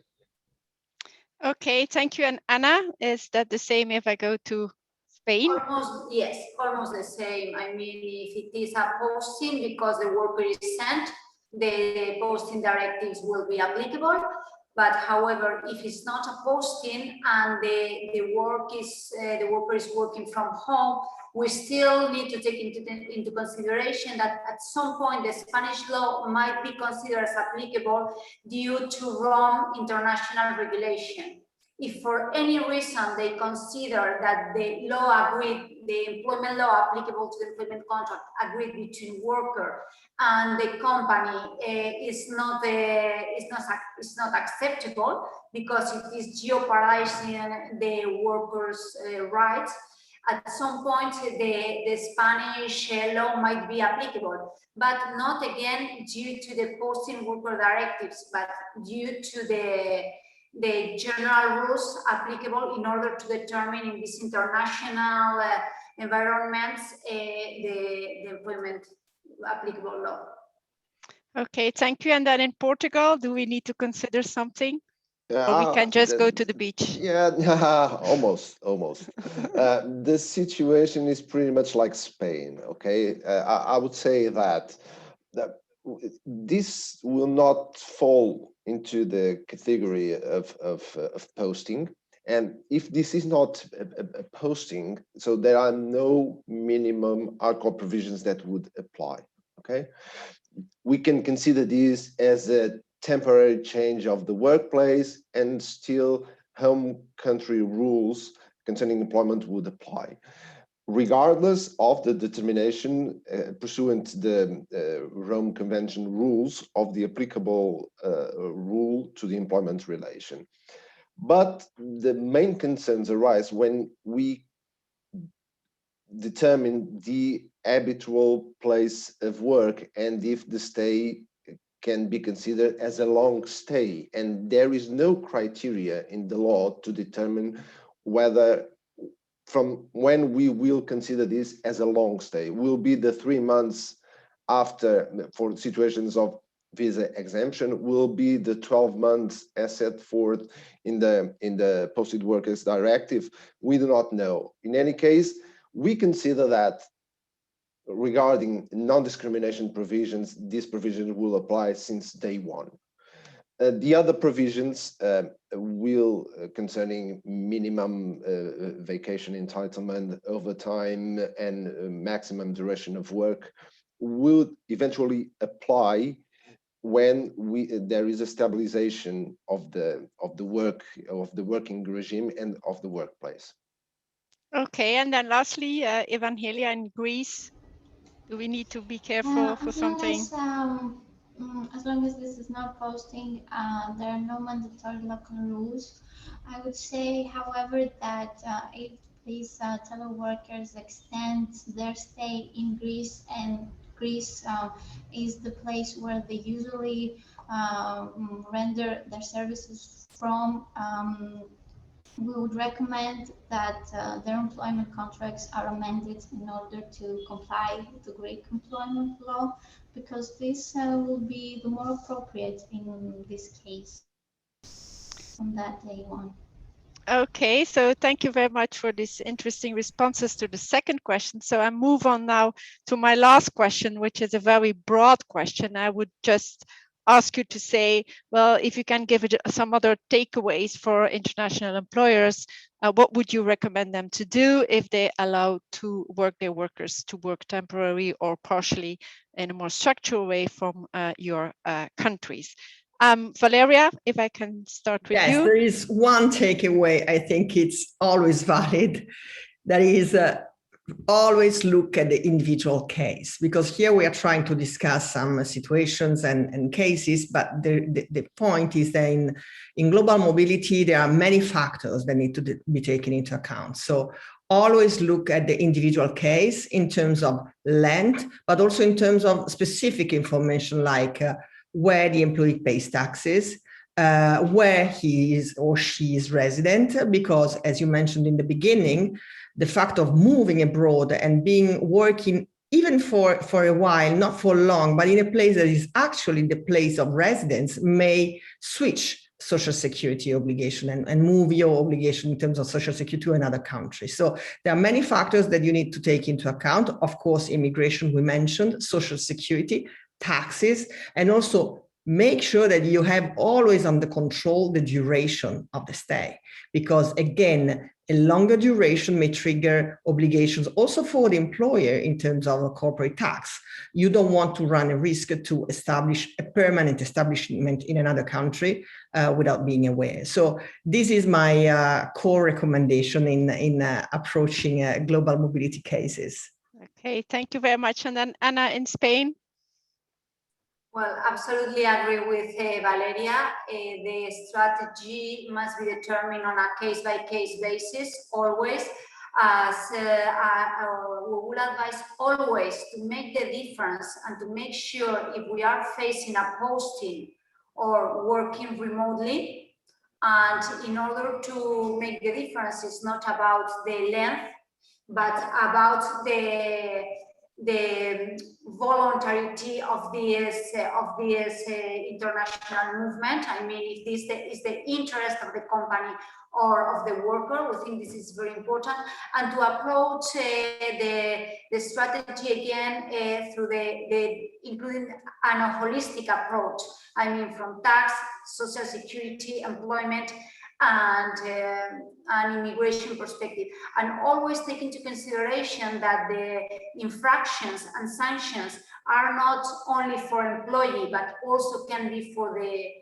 Speaker 1: Okay, thank you. And Anna, is that the same if I go to Spain?
Speaker 2: Almost, yes, almost the same. I mean, if it is a posting because the worker is sent, the posting directives will be applicable. But however, if it's not a posting and the worker is working from home, we still need to take into consideration that at some point the Spanish law might be considered as applicable due to Rome international regulation. If for any reason they consider that the employment law applicable to the employment contract agreed between worker and the company is not acceptable because it is jeopardizing the workers' rights, at some point the Spanish law might be applicable, but not again due to the posting worker directives, but due to the general rules applicable in order to determine in this international environments the employment applicable law.
Speaker 7: Okay, thank you. And then in Portugal, do we need to consider something? Or we can just go to the beach?
Speaker 8: Yeah, almost. The situation is pretty much like Spain, okay? I would say that this will not fall into the category of posting. And if this is not a posting, so there are no minimum article provisions that would apply, okay? We can consider this as a temporary change of the workplace, and still home country rules concerning employment would apply, regardless of the determination pursuant the Rome Convention rules of the applicable rule to the employment relation. But the main concerns arise when we determine the habitual place of work and if the stay can be considered as a long stay. And there is no criteria in the law to determine whether from when we will consider this as a long stay. Will be the 3 months after, for situations of visa exemption, will be the 12 months as set forth in the Posted Workers Directive. We do not know. In any case, we consider that regarding non-discrimination provisions, this provision will apply since day one. The other provisions will concerning minimum vacation entitlement, overtime, and maximum duration of work will eventually apply when there is a stabilization of the working regime and of the workplace.
Speaker 7: Okay, and then lastly, Evangelia, in Greece, do we need to be careful for something?
Speaker 3: As long as this is not posting, there are no mandatory local rules. I would say, however, that if these teleworkers extend their stay in Greece, and Greece is the place where they usually render their services from, We would recommend that their employment contracts are amended in order to comply with the Greek employment law, because this will be the more appropriate in this case from that day on.
Speaker 1: Okay, so thank you very much for these interesting responses to the second question. So I move on now to my last question, which is a very broad question. I would just ask you to say, well, if you can give some other takeaways for international employers, what would you recommend them to do if they allow their workers to work temporarily or partially in a more structural way from your countries? Valeria, if I can start with you.
Speaker 6: Yes, there is one takeaway. I think it's always valid. That is, always look at the individual case, because here we are trying to discuss some situations and cases, but the point is that in global mobility, there are many factors that need to be taken into account. So always look at the individual case in terms of length, but also in terms of specific information like where the employee pays taxes, where he is or she is resident, because as you mentioned in the beginning, the fact of moving abroad and working even for a while, not for long, but in a place that is actually the place of residence may switch social security obligation and move your obligation in terms of social security to another country. So there are many factors that you need to take into account. Of course, immigration, we mentioned, social security, taxes, and also make sure that you have always under control the duration of the stay, because again, a longer duration may trigger obligations also for the employer in terms of a corporate tax. You don't want to run a risk to establish a permanent establishment in another country without being aware. So this is my core recommendation in approaching global mobility cases.
Speaker 1: Okay, thank you very much. And then Anna in Spain.
Speaker 2: Well, absolutely agree with Valeria. The strategy must be determined on a case-by-case basis, always. As we will advise always to make the difference and to make sure if we are facing a posting or working remotely, and in order to make the difference, it's not about the length, but about the voluntarity of this international movement. I mean, if this is the interest of the company or of the worker, we think this is very important. And to approach the strategy again through including a holistic approach. I mean, from tax, social security, employment, and an immigration perspective, and always take into consideration that the infractions and sanctions are not only for employee, but also can be for the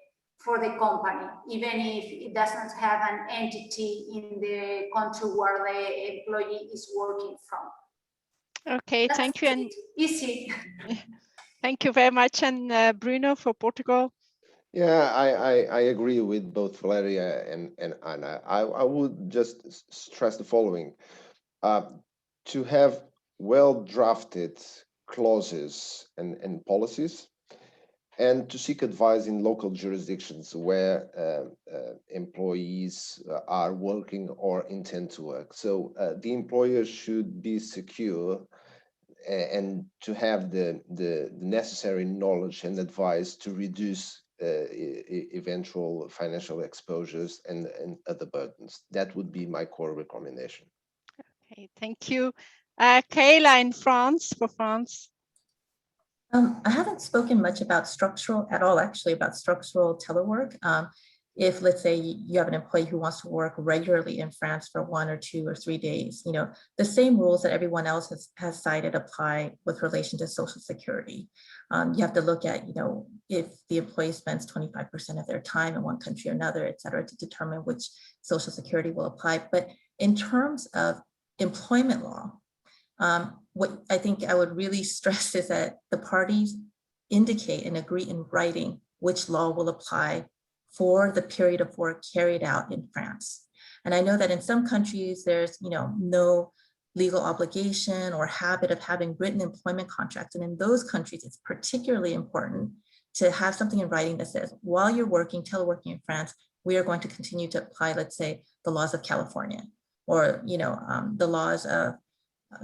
Speaker 2: company, even if it doesn't have an entity in the country where the employee is working from.
Speaker 1: Okay,
Speaker 2: That's
Speaker 1: thank you. And
Speaker 2: easy.
Speaker 1: Thank you very much. And Bruno for Portugal.
Speaker 7: Yeah, I agree with both Valeria and Anna. I would just stress the following. To have well-drafted clauses and policies, and to seek advice in local jurisdictions where employees are working or intend to work. So the employer should be secure and to have the necessary knowledge and advice to reduce eventual financial exposures and other burdens. That would be my core recommendation.
Speaker 1: Okay, thank you. Kayla in France, for France.
Speaker 5: I haven't spoken much about structural telework. If, let's say, you have an employee who wants to work regularly in France for 1 or 2 or 3 days, the same rules that everyone else has cited apply with relation to Social Security. You have to look at, if the employee spends 25% of their time in one country or another, et cetera, to determine which Social Security will apply. But in terms of employment law, what I think I would really stress is that the parties indicate and agree in writing which law will apply for the period of work carried out in France. And I know that in some countries, there's no legal obligation or habit of having written employment contracts. And in those countries, it's particularly important to have something in writing that says, while you're working, teleworking in France, we are going to continue to apply, let's say, the the laws of California or, the laws of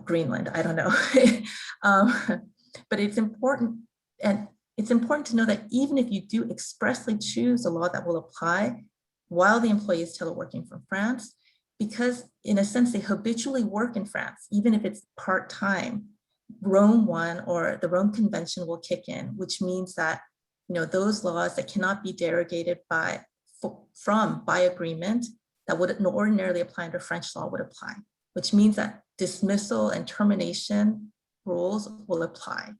Speaker 5: Greenland, I don't know. But it's important, and it's important to know that even if you do expressly choose a law that will apply while the employee is teleworking from France, because in a sense they habitually work in France, even if it's part-time, Rome 1 or the Rome Convention will kick in, which means that those laws that cannot be derogated by agreement that would ordinarily apply under French law would apply, which means that dismissal and termination rules will apply.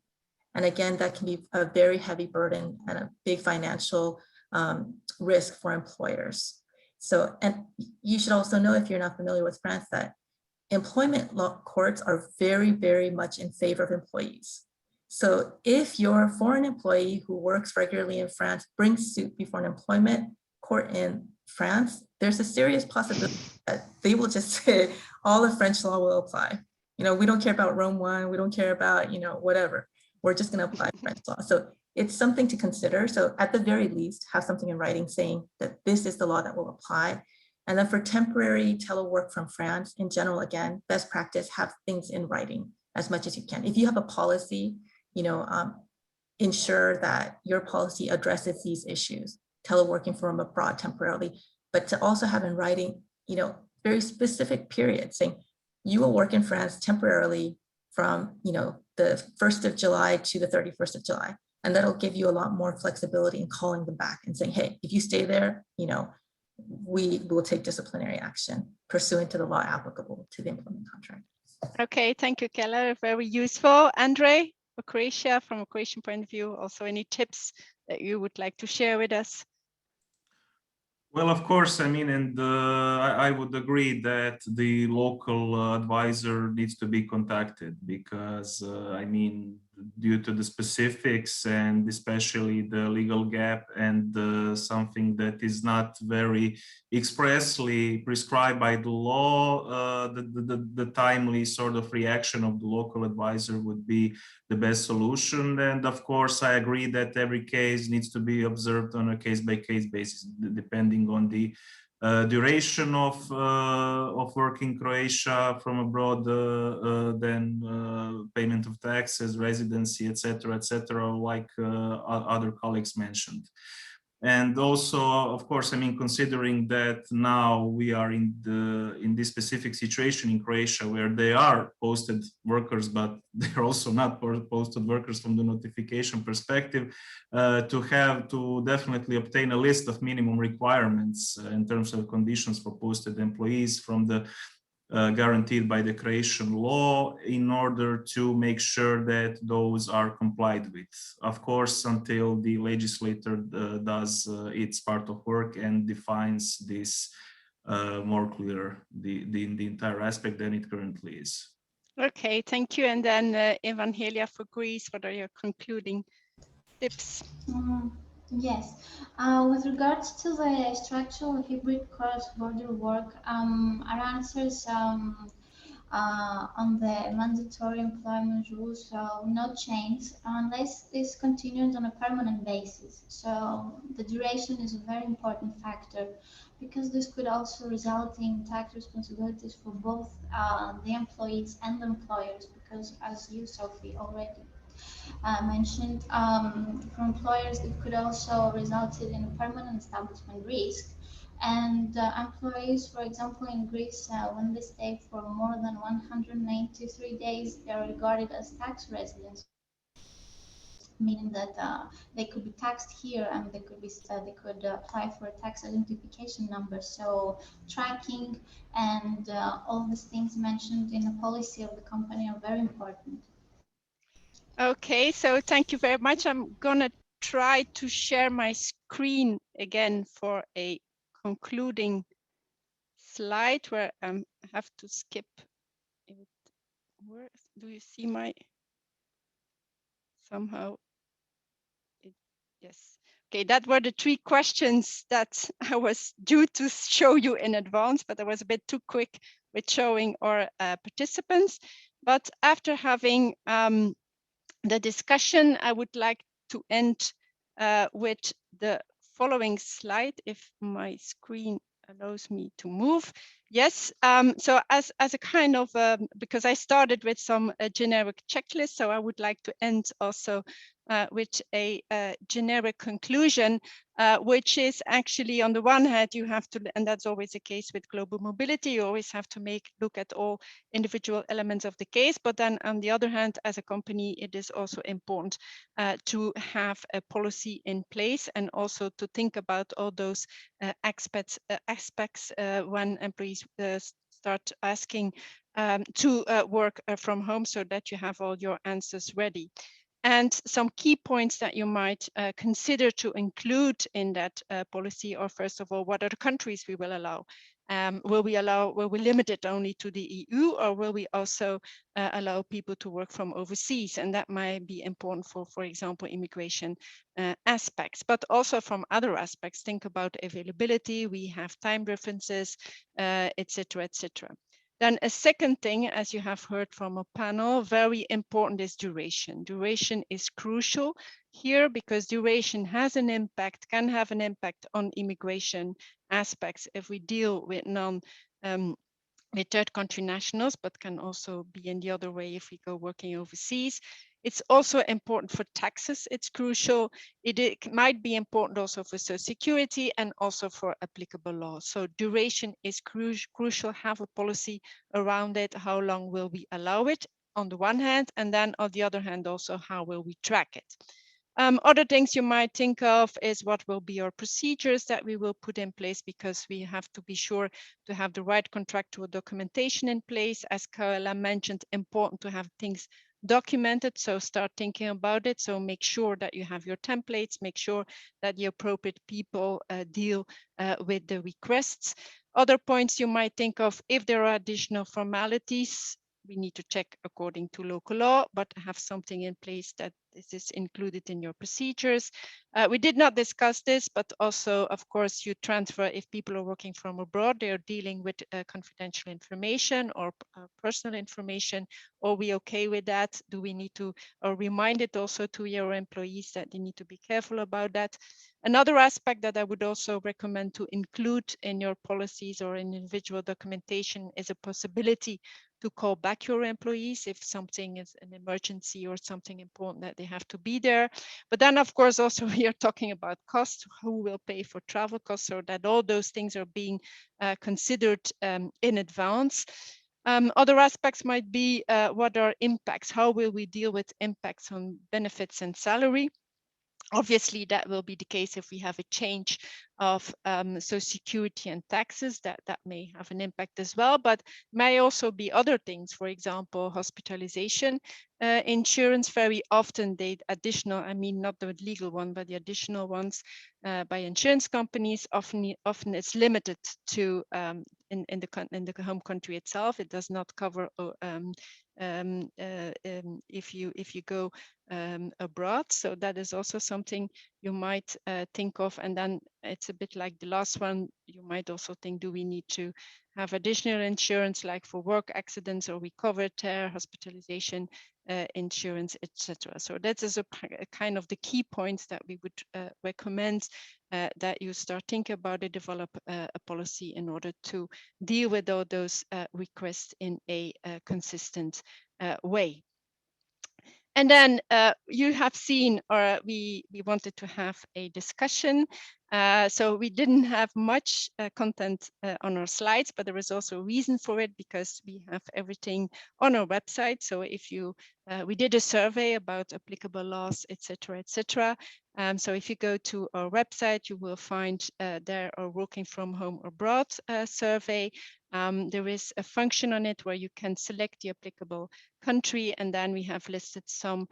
Speaker 5: And again, that can be a very heavy burden and a big financial risk for employers. So, and you should also know, if you're not familiar with France, that employment law courts are very, very much in favor of employees. So if your foreign employee who works regularly in France brings suit before an employment court in France, there's a serious possibility that they will just say all of French law will apply. We don't care about Rome 1, we don't care about, whatever. We're just going to apply French law. So it's something to consider. So at the very least, have something in writing saying that this is the law that will apply. And then for temporary telework from France, in general, again, best practice, have things in writing as much as you can. If you have a policy, ensure that your policy addresses these issues, teleworking from abroad temporarily, but to also have in writing, very specific periods saying you will work in France temporarily from, the 1st of July to the 31st of July. And that'll give you a lot more flexibility in calling them back and saying, hey, if you stay there, we will take disciplinary action pursuant to the law applicable to the employment contract.
Speaker 1: Okay, thank you, Keller. Very useful. Andre, for Croatia, from a Croatian point of view, also any tips that you would like to share with us?
Speaker 4: Well, of course, and I would agree that the local advisor needs to be contacted because, due to the specifics and especially the legal gap and something that is not very expressly prescribed by the law, the timely sort of reaction of the local advisor would be the best solution. And of course, I agree that every case needs to be observed on a case-by-case basis, depending on the duration of work in Croatia from abroad, then payment of taxes, residency, etc., like other colleagues mentioned. And also, of course, considering that now we are in this specific situation in Croatia where they are posted workers, but they're also not posted workers from the notification perspective, to definitely obtain a list of minimum requirements in terms of conditions for posted employees from the guaranteed by the Croatian law in order to make sure that those are complied with. Of course, until the legislator does its part of work and defines this more clear, the entire aspect than it currently is.
Speaker 1: Okay, thank you. And then Evangelia for Greece, what are your concluding tips?
Speaker 3: Yes, with regards to the structural hybrid cross-border work, our answers on the mandatory employment rules will not change unless it's continued on a permanent basis. So the duration is a very important factor because this could also result in tax responsibilities for both the employees and the employers, because as you, Sophie, already mentioned, for employers, it could also result in a permanent establishment risk. And employees, for example, in Greece, when they stay for more than 193 days, they are regarded as tax residents, meaning that they could be taxed here and they could apply for a tax identification number. So tracking and all these things mentioned in the policy of the company are very important.
Speaker 1: Okay, so thank you very much. I'm gonna try to share my screen again for a concluding slide where I have to skip. Where do you see my? Somehow, yes. Okay, that were the 3 questions that I was due to show you in advance, but I was a bit too quick with showing our participants. But after having the discussion, I would like to end with the following slide, if my screen allows me to move. Yes, so as a kind of, because I started with some generic checklist, so I would like to end also with a generic conclusion, which is actually on the one hand, you have to, and that's always the case with global mobility, you always have to look at all individual elements of the case, but then on the other hand, as a company, it is also important to have a policy in place and also to think about all those aspects when employees start asking to work from home, so that you have all your answers ready. And some key points that you might consider to include in that policy are, first of all, what are the countries we will allow? Will we limit it only to the EU, or will we also allow people to work from overseas? And that might be important for example, immigration aspects, but also from other aspects. Think about availability, we have time differences, etc., etc. Then a second thing, as you have heard from a panel, very important is duration. Duration is crucial here because duration has an impact, can have an impact on immigration aspects if we deal with with third country nationals, but can also be in the other way if we go working overseas. It's also important for taxes. It's crucial. It might be important also for social security and also for applicable laws. So duration is crucial. Have a policy around it. How long will we allow it on the one hand, and then on the other hand also how will we track it? Other things you might think of is what will be our procedures that we will put in place, because we have to be sure to have the right contractual documentation in place. As Carla mentioned, important to have things documented, so start thinking about it. So make sure that you have your templates, make sure that the appropriate people deal with the requests. Other points you might think of, if there are additional formalities, we need to check according to local law, but have something in place that this is included in your procedures. We did not discuss this, but also, of course, you transfer, if people are working from abroad, they are dealing with confidential information or personal information. Are we okay with that? Do we need to remind it also to your employees that they need to be careful about that? Another aspect that I would also recommend to include in your policies or in individual documentation is a possibility to call back your employees if something is an emergency or something important that they have to be there. But then, of course, also we are talking about costs, who will pay for travel costs, so that all those things are being considered in advance. Other aspects might be what are impacts? How will we deal with impacts on benefits and salary? Obviously, that will be the case if we have a change of social security and taxes, that may have an impact as well, but may also be other things. For example, hospitalization insurance, very often they additional, I mean, not the legal one, but the additional ones by insurance companies, often it's limited to in the home country itself. It does not cover if you go abroad. So that is also something you might think of. And then it's a bit like the last one. You might also think, do we need to have additional insurance, like for work accidents, or we covered hospitalization insurance, etc. So that is a kind of the key points that we would recommend that you start thinking about it, develop a policy in order to deal with all those requests in a consistent way. And then you have seen, or we wanted to have a discussion. So we didn't have much content on our slides, but there is also a reason for it, because we have everything on our website. So if you, we did a survey about applicable laws, etc., etc. So if you go to our website, you will find there our working from home abroad survey. There is a function on it where you can select the applicable country, and then we have listed some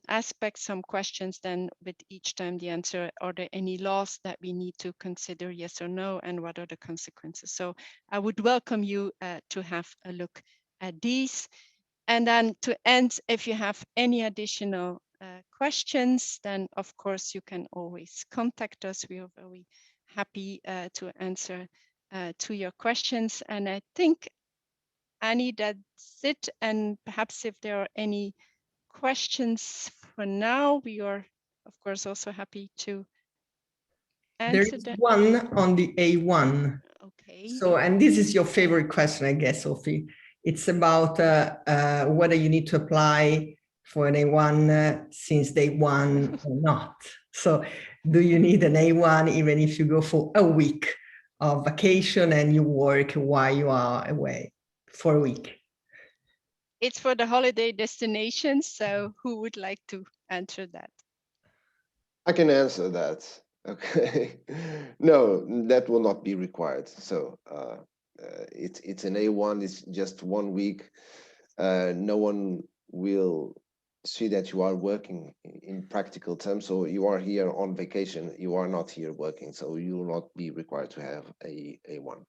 Speaker 1: aspects, some questions, then with each time the answer, are there any laws that we need to consider, yes or no, and what are the consequences? So I would welcome you to have a look at these. And then to end, if you have any additional questions, then of course you can always contact us. We are very happy to answer to your questions. And I think, Annie, that's it. And perhaps if there are any questions for now, we are of course also happy to
Speaker 6: There
Speaker 1: answer
Speaker 6: is
Speaker 1: that?
Speaker 6: one on the A1.
Speaker 1: Okay.
Speaker 6: So, and this is your favorite question, I guess, Sophie. It's about whether you need to apply for an A1 since day one or not. So do you need an A1 even if you go for a week of vacation and you work while you are away for a week?
Speaker 1: It's for the holiday destinations. So who would like to answer that?
Speaker 7: I can answer that. Okay. No, that will not be required. So it's an A1. It's just 1 week. No one will see that you are working in practical terms. So you are here on vacation. You are not here working. So you will not be required to have a A1.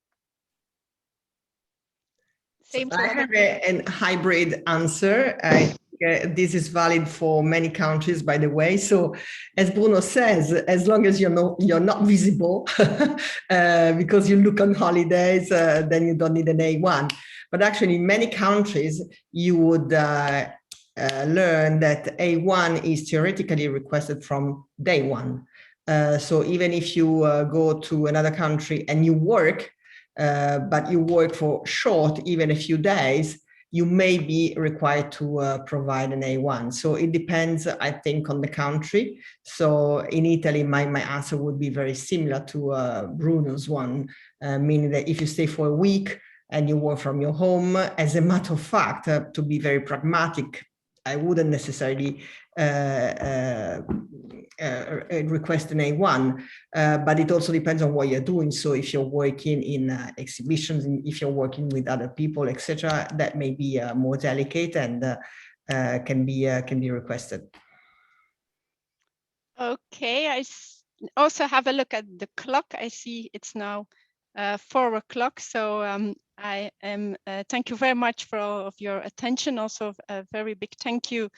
Speaker 1: Same
Speaker 6: So
Speaker 1: for
Speaker 6: I
Speaker 1: other
Speaker 6: have a hybrid answer. I think this is valid for many countries, by the way. So, as Bruno says, as long as you're not visible because you look on holidays, then you don't need an A1. But actually, in many countries, you would learn that A1 is theoretically requested from day one. So even if you go to another country and you work, but you work for short, even a few days, you may be required to provide an A1. So it depends, I think, on the country. So in Italy, my answer would be very similar to Bruno's one, meaning that if you stay for a week and you work from your home, as a matter of fact, to be very pragmatic, I wouldn't necessarily request an A1, but it also depends on what you're doing. So if you're working in exhibitions, if you're working with other people, etc., that may be more delicate and can be requested.
Speaker 1: Okay, also have a look at the clock. I see it's now 4 o'clock. So I am thank you very much for all of your attention. Also a very big thank you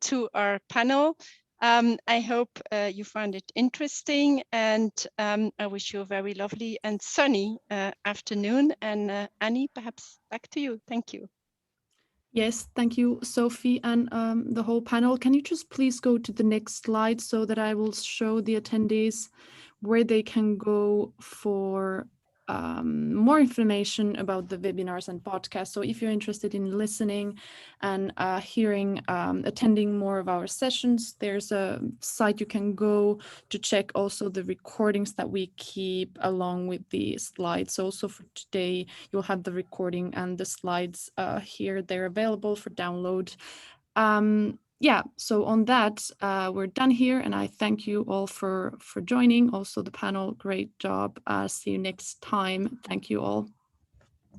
Speaker 1: to our panel. I hope you found it interesting, and I wish you a very lovely and sunny afternoon. And Annie, perhaps back to you. Thank you.
Speaker 9: Yes, thank you, Sophie, and the whole panel. Can you just please go to the next slide so that I will show the attendees where they can go for more information about the webinars and podcasts. So if you're interested in listening and hearing, attending more of our sessions, there's a site you can go to check also the recordings that we keep along with the slides. Also for today, you'll have the recording and the slides here. They're available for download. Yeah, so on that, we're done here, and I thank you all for joining. Also the panel, great job. See you next time. Thank you all.